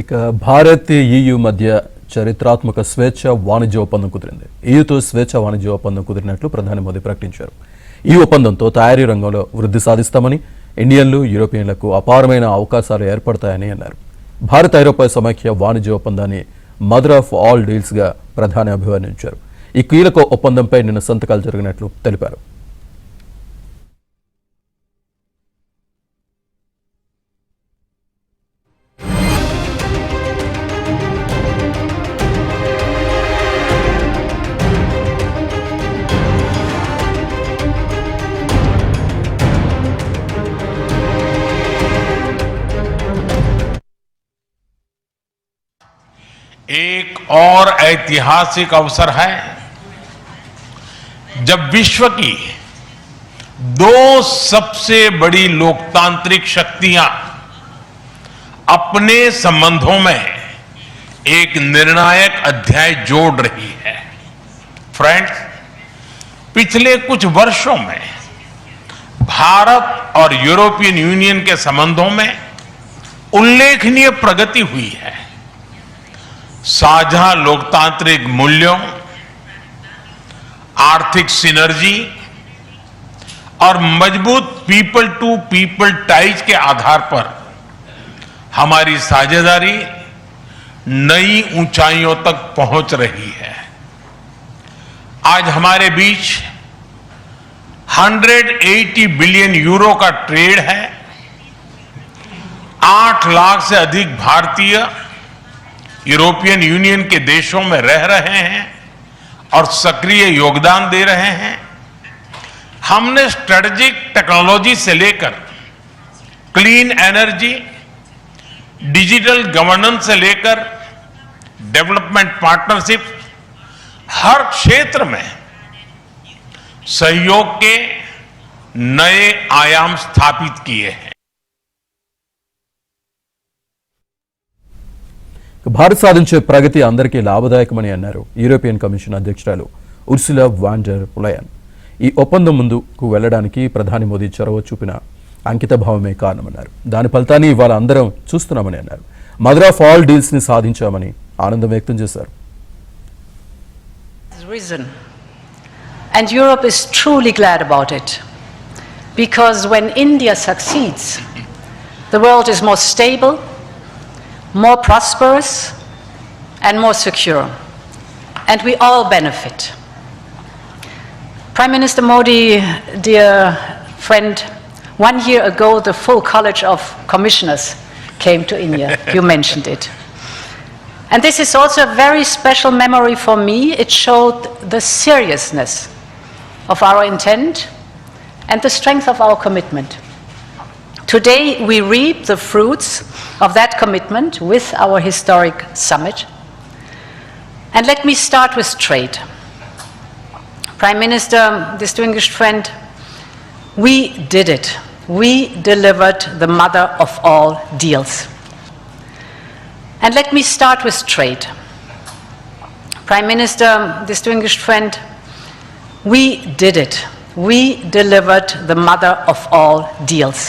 ఇక భారత్ EU మధ్య చరిత్రాత్మక స్వేచ్ఛ వాణిజ్య ఒప్పందం కుదిరింది. EUతో స్వేచ్ఛ వాణిజ్య ఒప్పందం కుదిరినట్లు ప్రధాని మోదీ ప్రకటించారు. ఈ ఒప్పందంతో తయారీ రంగంలో వృద్ధి సాధిస్తామని, ఇండియన్లు, యూరోపియన్లకు అపారమైన అవకాశాలు ఏర్పడతాయని అన్నారు. భారత్ ఐరోపా సమైక్య వాణిజ్య ఒప్పందాన్ని మదర్ ఆఫ్ ఆల్ డీల్స్ గా ప్రధాని అభివర్ణించారు. ఈ కీలక ఒప్పందంపై నిన్న సంతకాలు జరిగినట్లు తెలిపారు. एक और ऐतिहासिक अवसर है जब विश्व की दो सबसे बड़ी लोकतांत्रिक शक्तियां अपने संबंधों में एक निर्णायक अध्याय जोड़ रही है। फ्रेंड्स, पिछले कुछ वर्षों में भारत और यूरोपियन यूनियन के संबंधों में उल्लेखनीय प्रगति हुई है। साझा लोकतांत्रिक मूल्यों, आर्थिक सिनर्जी और मजबूत पीपल टू पीपल टाइज के आधार पर हमारी साझेदारी नई ऊंचाइयों तक पहुंच रही है। आज हमारे बीच 180 बिलियन यूरो का ट्रेड है। 8 लाख से अधिक भारतीय यूरोपियन यूनियन के देशों में रह रहे हैं और सक्रिय योगदान दे रहे हैं। हमने स्ट्रेटेजिक टेक्नोलॉजी से लेकर क्लीन एनर्जी, डिजिटल गवर्नेंस से लेकर डेवलपमेंट पार्टनरशिप, हर क्षेत्र में सहयोग के नए आयाम स्थापित किए हैं। భారత్ సాధించే ప్రగతి అందరికీ లాభదాయకమని అన్నారు యూరోపియన్ కమిషన్ అధ్యక్షురాలు ఉర్సులా వాన్ డెర్ లయన్. ఈ ఒప్పందం ముందుకు వెళ్లడానికి ప్రధాని మోదీ చొరవ చూపిన అంకితభావమే కారణమన్నారు. దాని ఫలితాన్ని ఇవాళ అందరం చూస్తున్నామని అన్నారు. మదర్ ఆఫ్ ఆల్ డీల్స్ ని సాధించామని ఆనందం వ్యక్తం చేశారు. And Europe is truly glad about it, because when India succeeds, the world is more stable, more prosperous and more secure, and we all benefit. Prime Minister Modi, dear friend, 1 year ago the full College of Commissioners came to India. You mentioned it. And this is also a very special memory for me. It showed the seriousness of our intent and the strength of our commitment. Today we reap the fruits of that commitment with our historic summit. And let me start with trade. Prime Minister, distinguished friend, we did it. We delivered the mother of all deals. And let me start with trade. Prime Minister, distinguished friend, we did it. We delivered the mother of all deals.